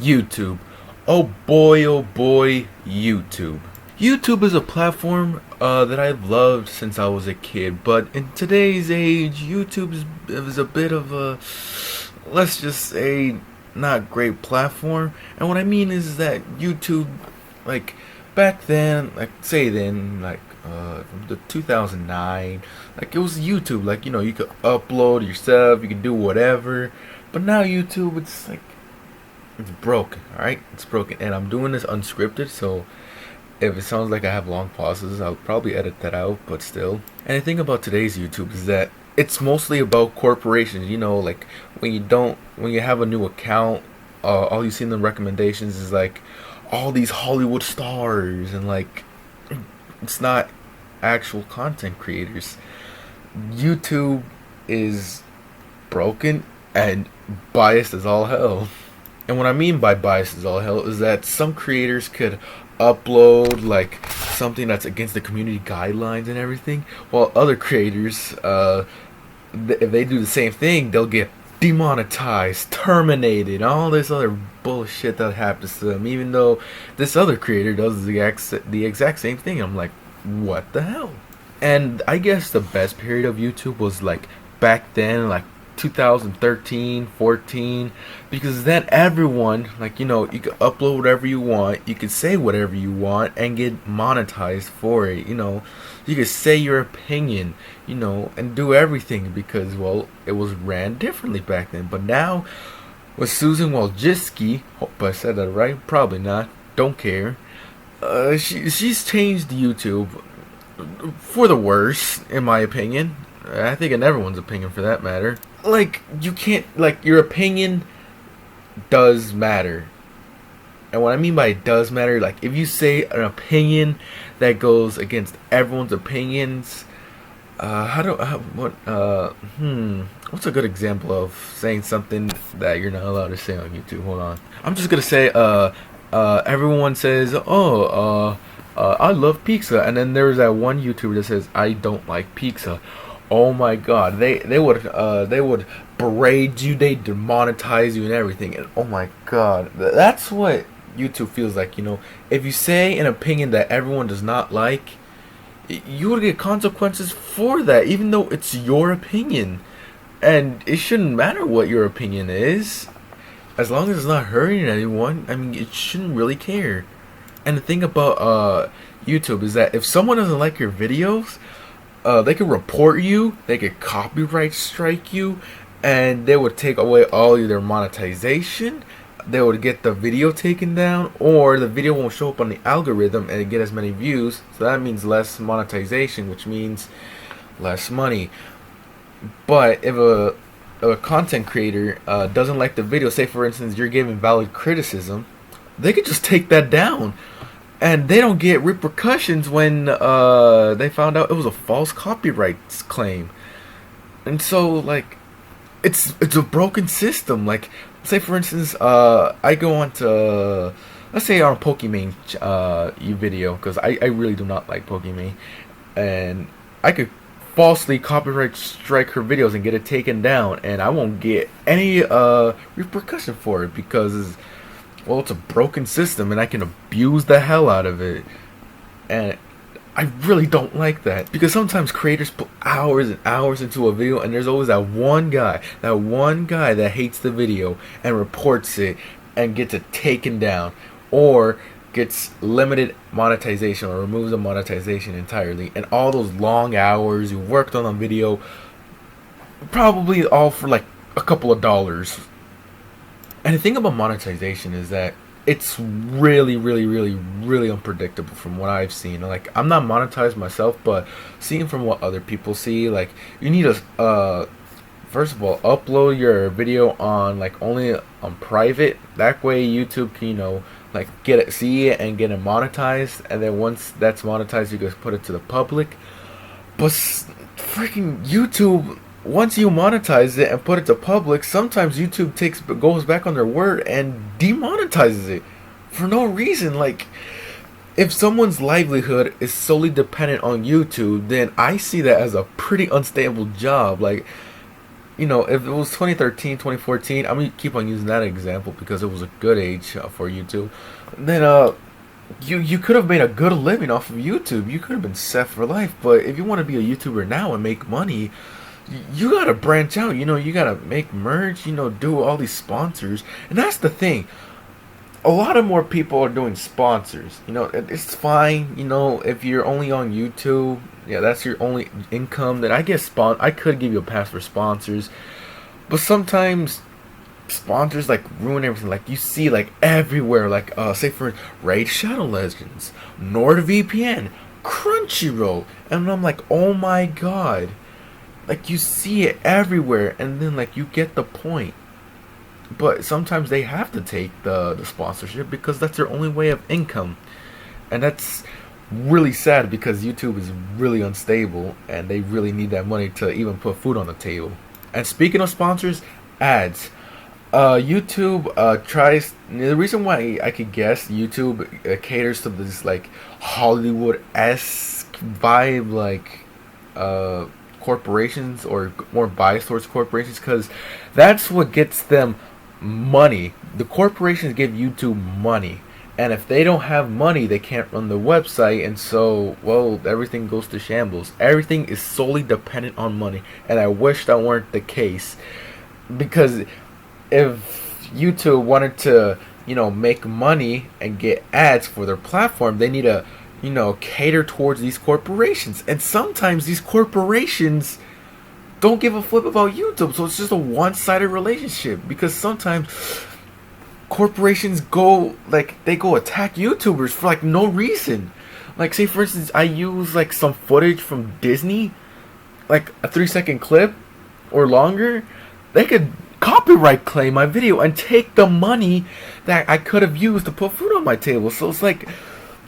YouTube. Oh boy, YouTube. YouTube is a platform that I've loved since I was a kid, but in today's age, is a bit of a, let's just say, not great platform. And what I mean is that YouTube, like, back then, from the 2009, like, it was YouTube, like, you could upload yourself, you could do whatever, but now YouTube, it's broken, alright? It's broken. And I'm doing this unscripted, so if it sounds like I have long pauses, I'll probably edit that out, but still. And the thing about today's YouTube is that it's mostly about corporations, like when you have a new account, all you see in the recommendations is like all these Hollywood stars, and like it's not actual content creators. YouTube is broken and biased as all hell. And what I mean by bias as all hell is that some creators could upload like something that's against the community guidelines and everything, while other creators, if they do the same thing, they'll get demonetized, terminated, all this other bullshit that happens to them, even though this other creator does the exact same thing. I'm like, what the hell? And I guess the best period of YouTube was like back then, like 2013, 14, because then everyone, like, you could upload whatever you want, you could say whatever you want and get monetized for it. You could say your opinion, and do everything, because, well, it was ran differently back then. But now with Susan Wojcicki, hope I said that right, probably not, don't care, she's changed YouTube for the worse, in my opinion. I think in everyone's opinion, for that matter. Like, you can't, like, your opinion does matter. And what I mean by it does matter, like, if you say an opinion that goes against everyone's opinions, what's a good example of saying something that you're not allowed to say on YouTube? Hold on. I'm just gonna say, everyone says, I love pizza, and then there's that one YouTuber that says, I don't like pizza. Oh my god, they would berate you, they demonetize you and everything, and oh my god, that's what YouTube feels like. If you say an opinion that everyone does not like, you would get consequences for that, even though it's your opinion, and it shouldn't matter what your opinion is, as long as it's not hurting anyone. I mean, it shouldn't really care. And the thing about YouTube is that if someone doesn't like your videos, they could report you, they could copyright strike you, and they would take away all of their monetization. They would get the video taken down, or the video won't show up on the algorithm and get as many views, so that means less monetization, which means less money. But if a content creator doesn't like the video, say for instance you're giving valid criticism, they could just take that down. And they don't get repercussions when they found out it was a false copyright claim. And so, like, it's a broken system. Like, say for instance, I go on to, let's say on a Pokimane video, because I really do not like Pokimane, and I could falsely copyright strike her videos and get it taken down, and I won't get any repercussion for it, because well, it's a broken system, and I can abuse the hell out of it. And I really don't like that, because sometimes creators put hours and hours into a video, and there's always that one guy that hates the video and reports it and gets it taken down, or gets limited monetization, or removes the monetization entirely. And all those long hours you worked on a video, probably all for like a couple of dollars. And the thing about monetization is that it's really unpredictable from what I've seen. Like, I'm not monetized myself, but seeing from what other people see, like, you need to, first of all, upload your video on, like, only on private. That way YouTube can, like, see it and get it monetized. And then once that's monetized, you can put it to the public. But freaking YouTube, once you monetize it and put it to public, sometimes YouTube goes back on their word and demonetizes it for no reason. Like, if someone's livelihood is solely dependent on YouTube, then I see that as a pretty unstable job. Like, if it was 2013, 2014, I'm gonna keep on using that example because it was a good age for YouTube. Then you could have made a good living off of YouTube. You could have been set for life. But if you want to be a YouTuber now and make money, you gotta branch out. You gotta make merch. Do all these sponsors, and that's the thing. A lot of more people are doing sponsors. It's fine. If you're only on YouTube, yeah, that's your only income. Then I guess I could give you a pass for sponsors, but sometimes sponsors like ruin everything. Like you see like everywhere. Like say for Raid Shadow Legends, NordVPN, Crunchyroll, and I'm like, oh my god. Like you see it everywhere, and then like you get the point. But sometimes they have to take the sponsorship because that's their only way of income, and that's really sad because YouTube is really unstable and they really need that money to even put food on the table. And speaking of sponsors, ads. YouTube tries. The reason why I could guess YouTube caters to this like Hollywood-esque vibe, like corporations, or more biased towards corporations, because that's what gets them money. The corporations give YouTube money, and if they don't have money, they can't run the website, and so, well, everything goes to shambles. Everything is solely dependent on money, and I wish that weren't the case, because if YouTube wanted to, make money and get ads for their platform, they need to, cater towards these corporations, and sometimes these corporations don't give a flip about YouTube, so it's just a one-sided relationship. Because sometimes corporations go attack YouTubers for like no reason. Like say for instance, I use like some footage from Disney, like a 3-second clip or longer. They could copyright claim my video and take the money that I could have used to put food on my table. So it's like,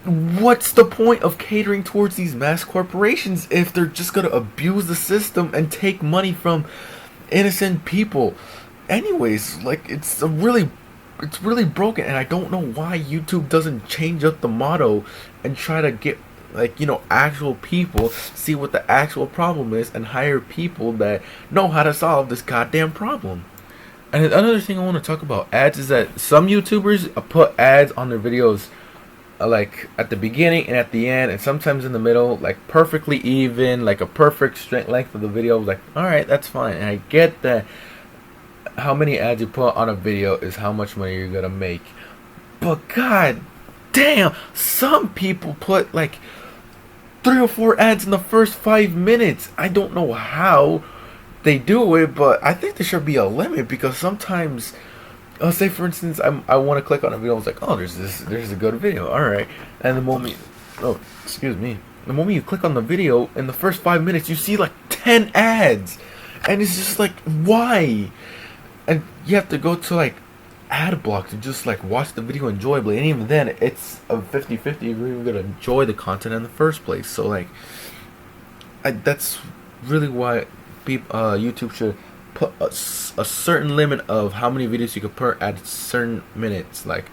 what's the point of catering towards these mass corporations if they're just gonna abuse the system and take money from innocent people? Anyways, like it's really broken, and I don't know why YouTube doesn't change up the motto and try to get actual people, see what the actual problem is, and hire people that know how to solve this goddamn problem. And another thing I want to talk about ads is that some YouTubers put ads on their videos like at the beginning and at the end, and sometimes in the middle, like perfectly even, like a perfect straight length of the video. Like, alright, that's fine, and I get that how many ads you put on a video is how much money you're gonna make, but god damn, some people put like 3 or 4 ads in the first 5 minutes. I don't know how they do it, but I think there should be a limit, because sometimes say for instance, I want to click on a video. I was like, oh, there's a good video, all right. And the moment you click on the video, in the first 5 minutes, you see like 10 ads, and it's just like, why? And you have to go to like ad block to just like watch the video enjoyably, and even then, it's a 50-50 if you're even gonna enjoy the content in the first place. So like, that's really why YouTube should put a certain limit of how many videos you could put at certain minutes, like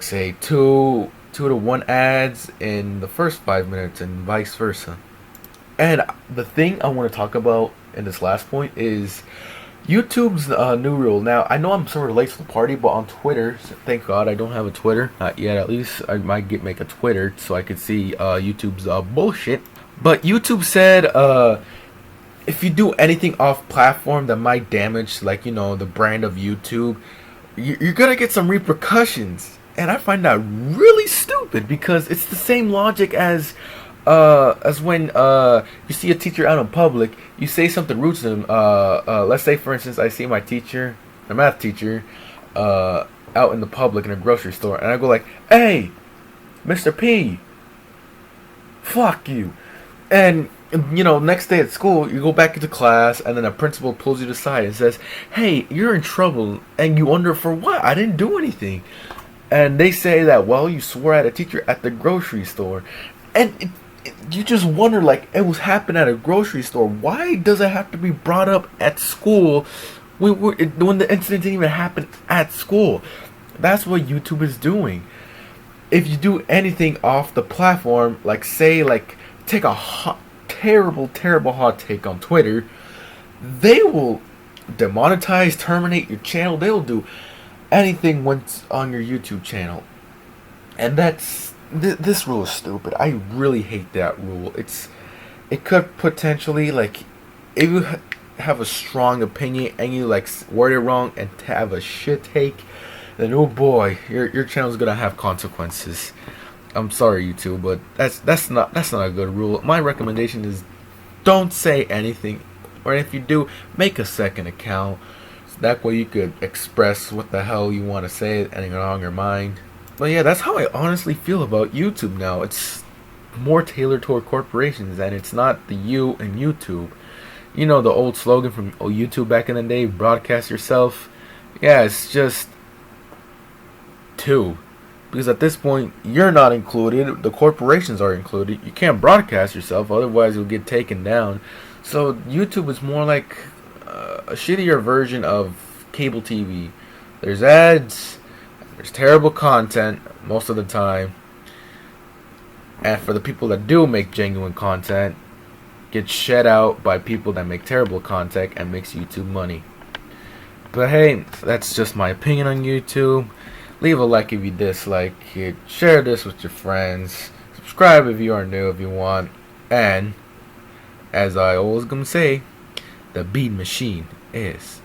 say 2 to 1 ads in the first 5 minutes, and vice versa. And the thing I want to talk about in this last point is YouTube's new rule. Now I know I'm sort of late to the party, but on Twitter, thank God I don't have a Twitter, not yet at least. I might make a Twitter so I could see YouTube's bullshit. But YouTube said if you do anything off platform that might damage the brand of YouTube, you're gonna get some repercussions. And I find that really stupid, because it's the same logic as when you see a teacher out in public, you say something rude to them. Let's say for instance, I see my teacher, my math teacher, out in the public in a grocery store, and I go like, hey, Mr. P, fuck you. And next day at school, you go back into class, and then a principal pulls you aside and says, hey, you're in trouble. And you wonder, for what? I didn't do anything. And they say that, well, you swore at a teacher at the grocery store. And you just wonder, like, it was happening at a grocery store. Why does it have to be brought up at school when the incident didn't even happen at school? That's what YouTube is doing. If you do anything off the platform, like say, like, take a terrible hot take on Twitter, they will demonetize, terminate your channel. They will do anything once on your YouTube channel. And this rule is stupid. I really hate that rule. It could potentially, like, if you have a strong opinion and you like word it wrong and have a shit take, then oh boy, your channel's gonna have consequences. I'm sorry, YouTube, but that's not a good rule. My recommendation is don't say anything, or if you do, make a second account. So that way you could express what the hell you want to say, anything on your mind. But yeah, that's how I honestly feel about YouTube now. It's more tailored toward corporations, and it's not the you and YouTube. You know the old slogan from YouTube back in the day, broadcast yourself? Yeah, it's just two. Because at this point, you're not included, the corporations are included. You can't broadcast yourself, otherwise you'll get taken down. So YouTube is more like a shittier version of cable TV. There's ads, there's terrible content most of the time. And for the people that do make genuine content, gets shed out by people that make terrible content and makes YouTube money. But hey, that's just my opinion on YouTube. Leave a like if you dislike it. Share this with your friends. Subscribe if you are new if you want. And as I always gonna say, the beat machine is